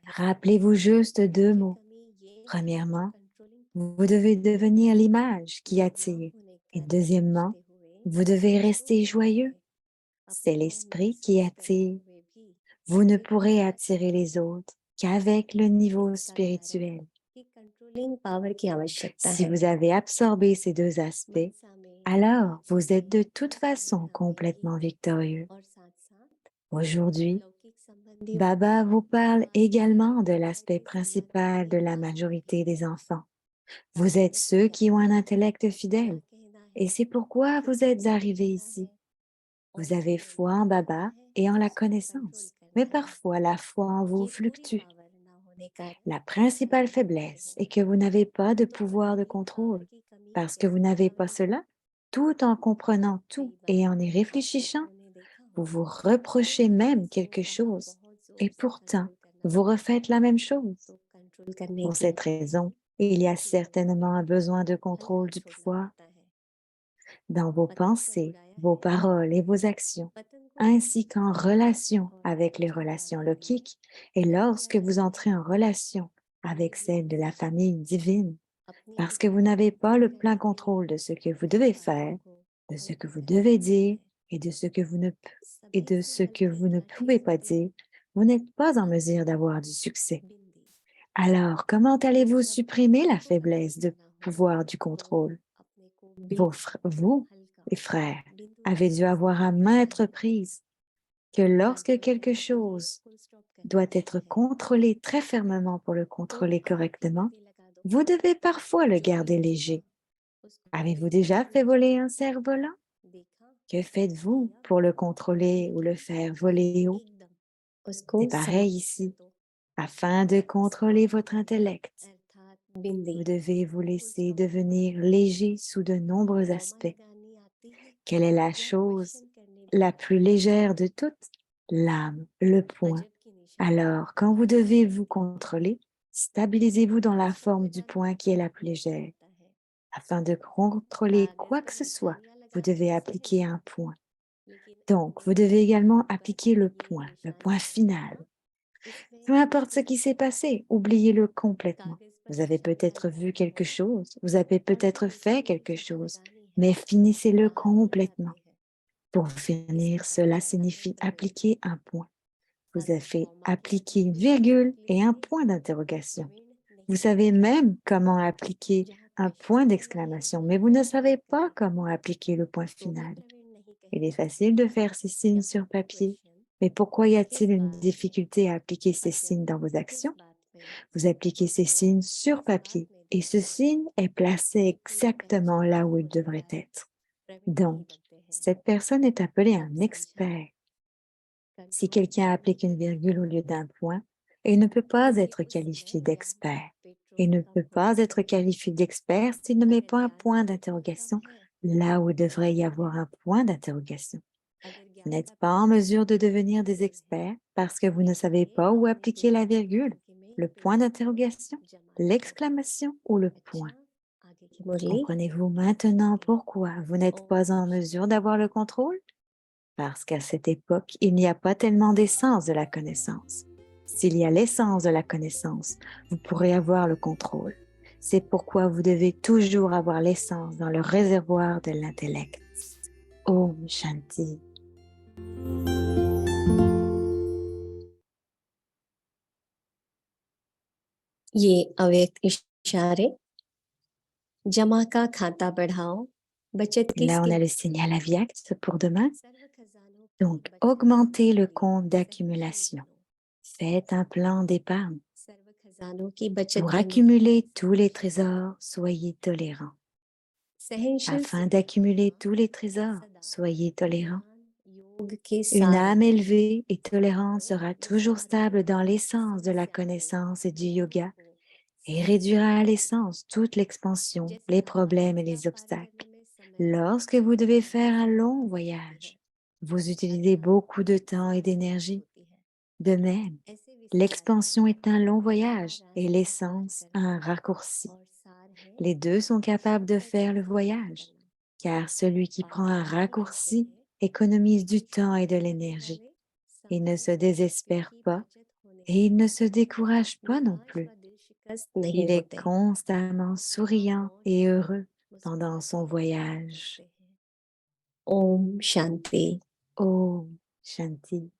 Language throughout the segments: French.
Rappelez-vous juste deux mots. Premièrement, vous devez devenir l'image qui attire. Et deuxièmement, vous devez rester joyeux. C'est l'esprit qui attire. Vous ne pourrez attirer les autres qu'avec le niveau spirituel. Si vous avez absorbé ces deux aspects, alors vous êtes de toute façon complètement victorieux. Aujourd'hui, Baba vous parle également de l'aspect principal de la majorité des enfants. Vous êtes ceux qui ont un intellect fidèle et c'est pourquoi vous êtes arrivés ici. Vous avez foi en Baba et en la connaissance, mais parfois la foi en vous fluctue. La principale faiblesse est que vous n'avez pas de pouvoir de contrôle. Parce que vous n'avez pas cela, tout en comprenant tout et en y réfléchissant, vous vous reprochez même quelque chose et pourtant, vous refaites la même chose. Pour cette raison, il y a certainement un besoin de contrôle du pouvoir dans vos pensées, vos paroles et vos actions, ainsi qu'en relation avec les relations lokiques et lorsque vous entrez en relation avec celles de la famille divine, parce que vous n'avez pas le plein contrôle de ce que vous devez faire, de ce que vous devez dire et de ce que vous ne pouvez pas dire, vous n'êtes pas en mesure d'avoir du succès. Alors, comment allez-vous supprimer la faiblesse de pouvoir du contrôle? Vous, les frères, avez dû avoir à maintes reprises que lorsque quelque chose doit être contrôlé très fermement pour le contrôler correctement, vous devez parfois le garder léger. Avez-vous déjà fait voler un cerf-volant? Que faites-vous pour le contrôler ou le faire voler haut? C'est pareil ici. Afin de contrôler votre intellect, vous devez vous laisser devenir léger sous de nombreux aspects. Quelle est la chose la plus légère de toutes? L'âme, le point. Alors, quand vous devez vous contrôler, stabilisez-vous dans la forme du point qui est la plus légère. Afin de contrôler quoi que ce soit, vous devez appliquer un point. Donc, vous devez également appliquer le point final. Peu importe ce qui s'est passé, oubliez-le complètement. Vous avez peut-être vu quelque chose, vous avez peut-être fait quelque chose, mais finissez-le complètement. Pour finir, cela signifie appliquer un point. Vous avez appliqué une virgule et un point d'interrogation. Vous savez même comment appliquer un point d'exclamation, mais vous ne savez pas comment appliquer le point final. Il est facile de faire ces signes sur papier, mais pourquoi y a-t-il une difficulté à appliquer ces signes dans vos actions? Vous appliquez ces signes sur papier et ce signe est placé exactement là où il devrait être. Donc, cette personne est appelée un expert. Si quelqu'un applique une virgule au lieu d'un point, il ne peut pas être qualifié d'expert. Il ne peut pas être qualifié d'expert s'il ne met pas un point d'interrogation là où il devrait y avoir un point d'interrogation. Vous n'êtes pas en mesure de devenir des experts parce que vous ne savez pas où appliquer la virgule, le point d'interrogation, l'exclamation ou le point. Comprenez-vous maintenant pourquoi vous n'êtes pas en mesure d'avoir le contrôle? Parce qu'à cette époque, il n'y a pas tellement d'essence de la connaissance. S'il y a l'essence de la connaissance, vous pourrez avoir le contrôle. C'est pourquoi vous devez toujours avoir l'essence dans le réservoir de l'intellect. Om Shanti. ये अव्यक्त इशारे जमा का खाता बढ़ाओ बचत की Là, on a le signal aviact pour demain. Donc, augmentez le compte d'accumulation. Faites un plan d'épargne. Pour accumuler tous les trésors, soyez tolérants. Afin d'accumuler tous les trésors, soyez tolérants. Une âme élevée et tolérante sera toujours stable dans l'essence de la connaissance et du yoga et réduira à l'essence toute l'expansion, les problèmes et les obstacles. Lorsque vous devez faire un long voyage, vous utilisez beaucoup de temps et d'énergie. De même, l'expansion est un long voyage et l'essence un raccourci. Les deux sont capables de faire le voyage, car celui qui prend un raccourci économise du temps et de l'énergie. Il ne se désespère pas Et il ne se décourage pas non निराश plus. व दिल शिकस्त नहीं Il est होते, constamment वह souriant हौसला et heureux pendant मुस्कुराते son हुए voyage. रखते हैं। ओम Shanti. Om Shanti.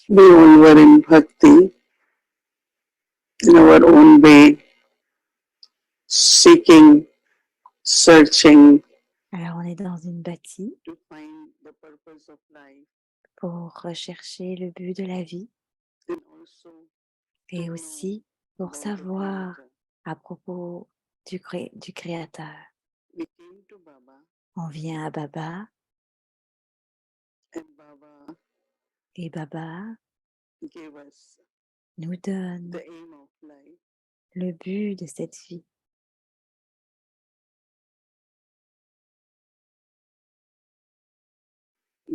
We all were in bhakti in our own way, seeking, searching Alors, on est dans une bâtie to find the purpose of life pour rechercher le but de la vie and also et to aussi know pour about the savoir Creator. à propos du Créateur. We came to Baba On vient à Baba and Baba et Baba gave us nous donne the aim of life. le but de cette vie.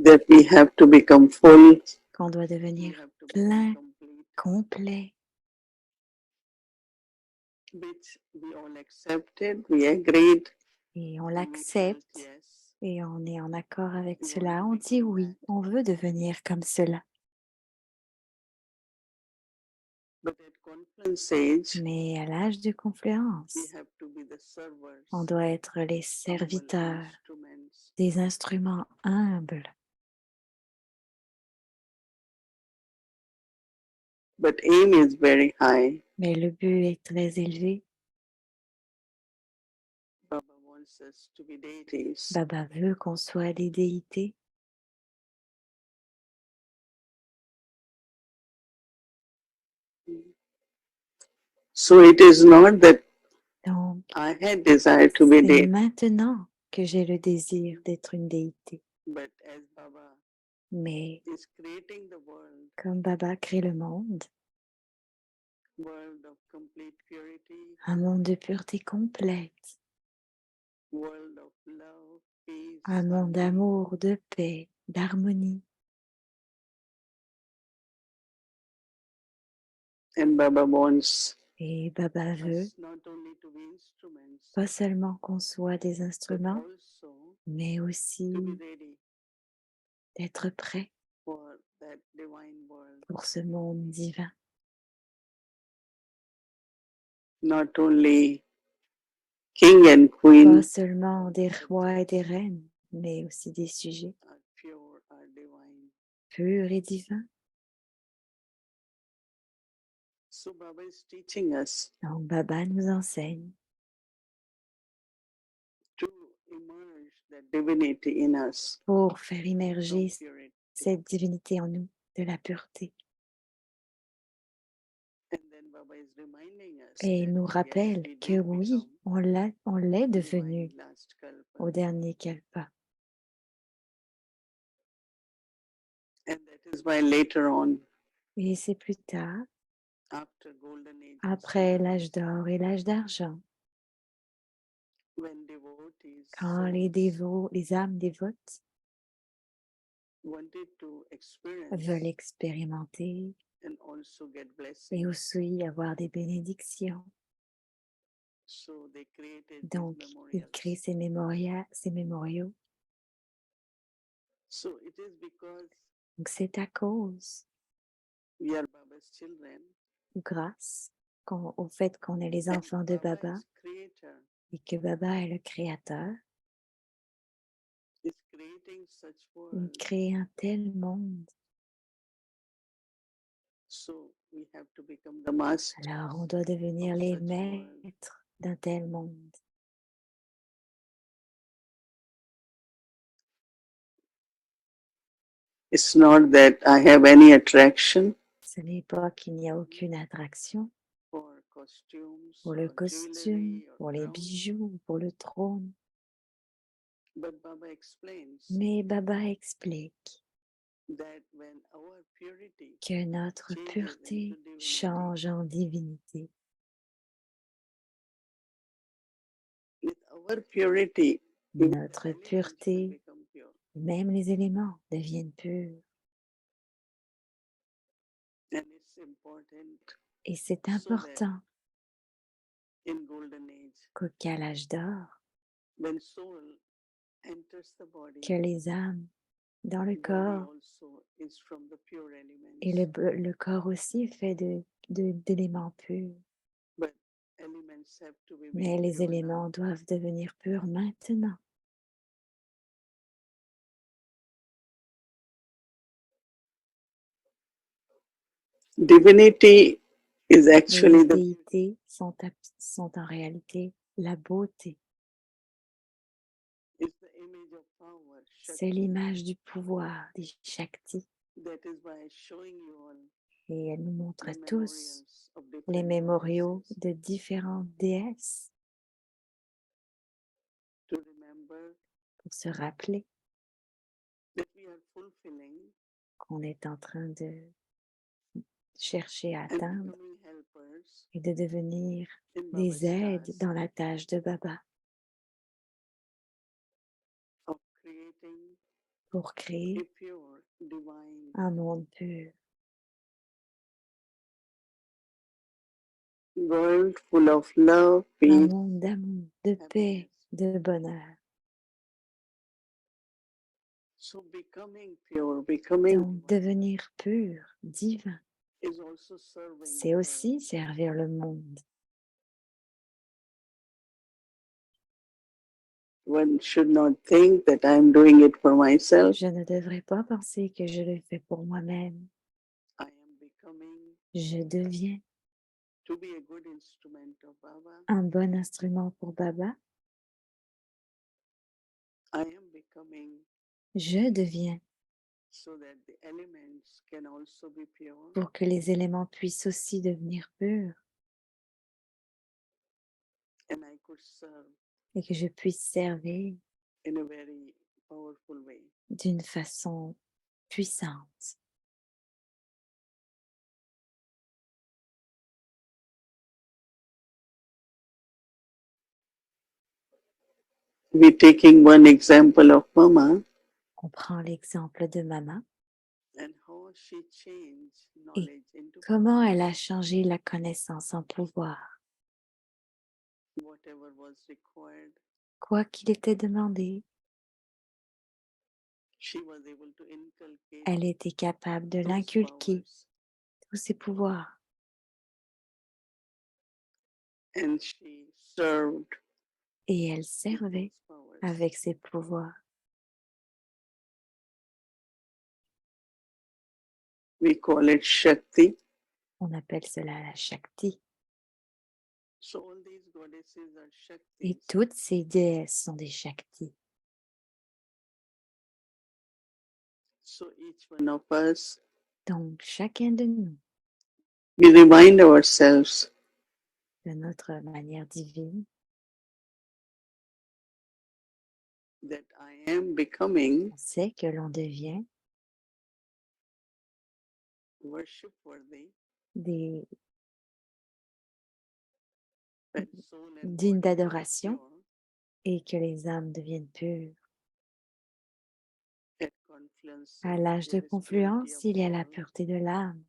That we have to become full, Qu'on doit we devenir have to plein, become complete, complet. which we all accepted, we agreed, Et on and we felt l'accepte yes. et on est en accord avec We want cela. to On dit become oui, that. on veut devenir comme cela. But at confluence age, Mais à l'âge de we confluence, have to be the servers, on doit être les humble serviteurs instruments. des instruments humbles. But aim is very high. Mais le but est très élevé. Baba wants us to be deities. Baba veut qu'on soit des déités. So it is not that Donc, I had desire to be c'est deity, maintenant que j'ai le désir d'être une déité. but as Baba Mais is creating the world, comme Baba crée le monde, world of complete purity, un monde de pureté complète, world of love, peace, un monde harmony, d'amour, de paix, d'harmonie. and Baba wants Et Baba veut us not only to be instruments, pas seulement qu'on soit des but instruments, also mais to aussi be ready d'être prêts for that divine world. pour ce monde divin. Not only king and Pas queen seulement des rois et des reines, mais aussi des sujets are pure, are divine. purs et divins. So Baba is teaching us Donc Baba nous enseigne to immerse that divinity in us pour faire from immerger purity. cette divinité en nous, de la pureté. And then Baba is reminding us Et il that nous yes, rappelle we que did oui, become on l'est divine devenu last kalpa. au dernier kalpa. And that is why later on, Et c'est plus tard, after golden age and après silver l'âge age, d'or et l'âge d'argent, when devotees quand les souls dévots, les âmes dévotes wanted to veulent experience expérimenter and also get et blessings, aussi avoir des bénédictions. so they created these Donc, il crée memorials. ces mémoriaux. So it is because Donc, c'est à cause we are Baba's children ou grâce au fait qu'on est les and enfants de Baba Baba is creator, et que Baba est le créateur. is creating such Il world. crée un tel monde. So we have to become the masters Alors, on doit devenir of les such world. maîtres d'un tel monde. It's not that I have any attraction Ce n'est pas qu'il n'y a aucune attraction for costumes pour le or costume, jewelry or pour les crown, bijoux, pour le trône. but Baba explains Mais Baba explique that when our purity que notre changes pureté into divinity, change en divinité. with our purity, even the Notre elements will pureté, become pure. même les éléments deviennent purs. And it's important Et c'est so that important in golden age, qu'à l'âge d'or, when soul enters the body, que les âmes dans le body corps, also is from the pure et elements. le corps aussi est fait d'éléments purs. But elements have to be Mais made les pure now. éléments doivent devenir purs maintenant. Divinity is Les actually the déités sont en réalité la beauté. is the image of power, C'est Shakti. l'image du pouvoir des Shakti. That is why showing you all Et elle nous montre the à tous memorials of les different mémoriaux goddesses de différentes déesses to remember pour se rappeler that we are fulfilling qu'on est en train de chercher à and atteindre becoming helpers et de devenir in des Baba's aides task dans la tâche de Baba of creating pour créer a pure, divine un monde pur, world full of love, un peace, monde d'amour, de paix, happiness. de bonheur. So becoming pure, becoming Donc divine devenir pur, divin, is also serving c'est the aussi world. servir le monde. One should not think that I'm doing it for myself. Je ne devrais pas penser que je le fais pour moi-même. I am becoming Je deviens to be a good instrument of Baba. un bon instrument pour Baba. I am becoming Je deviens so that the elements can also be pure pour que les éléments puissent aussi devenir purs and I could serve et que je puisse servir in a very powerful way. d'une façon puissante. We're taking one example of Mama On prend l'exemple de Maman and how she changed et knowledge into comment power. elle a changé la connaissance en pouvoir. Whatever was required, Quoi qu'il était demandé, she was able to inculcate elle était capable de those l'inculquer, powers tous ses pouvoirs, and she served et elle with servait those powers. avec ses pouvoirs. We call it Shakti. On appelle cela la Shakti. So all these goddesses are Et Shaktis. toutes ces déesses sont des Shakti. So each one of us, Donc chacun de nous, we remind ourselves de notre manière divine, that I am becoming on sait que l'on devient worship worthy, des that soul and dignes body are d'adoration pure, et que les âmes deviennent pures. at confluence À l'âge de there is purity confluence, of il y a la soul, pureté de l'âme,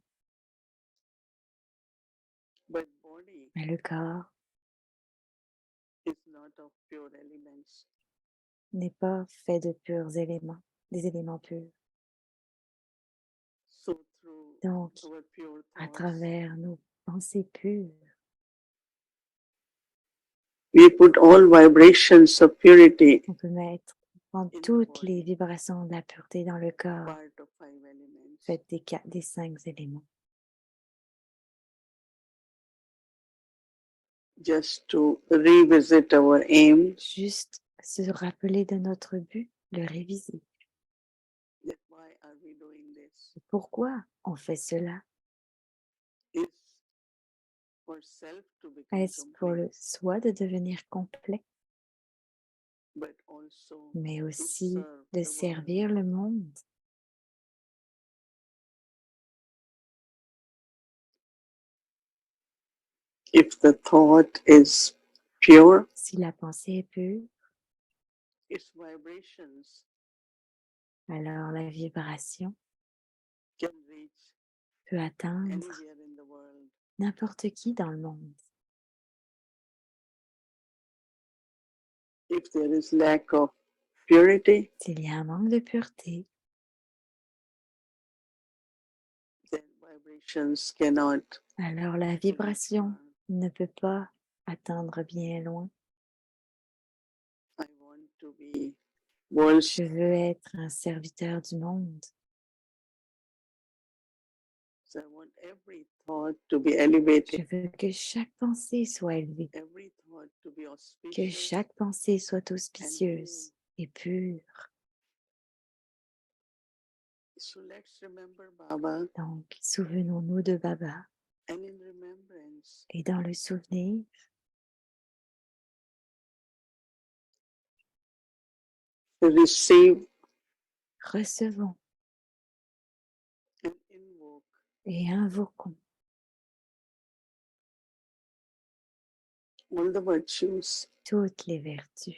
but body mais le corps is not of pure elements. n'est pas fait de purs éléments, des éléments purs. So through Donc, our pure à thoughts, travers nos pensées pures, we put all vibrations of purity on peut mettre en in the toutes les body, vibrations de la pureté dans le corps, part of 5 elements. faites des 5 éléments, Just to revisit our aim, juste se rappeler de notre but, le réviser. that why are we doing this? Pourquoi on fait cela? Is for self to become Est-ce pour le complete, soi de devenir complet, but also mais to aussi serve de the world. servir le monde? If the thought is pure, Si la pensée est pure, its vibrations alors la vibration can reach peut atteindre anywhere in the world. n'importe qui dans le monde. If there is lack of purity, S'il y a un manque de pureté, then vibrations cannot alors la reach vibration far. ne peut pas atteindre bien loin. I want to be world, Je veux être un serviteur du monde, So I want every thought to be elevated, Je veux que chaque pensée soit élevée, every thought to be que auspicious chaque pensée soit and auspicieuse pure. et pure. So let's remember Baba, Donc, souvenons-nous de Baba and in remembrance, et dans le souvenir, receive recevons and invoke et invoquons all the virtues toutes les vertus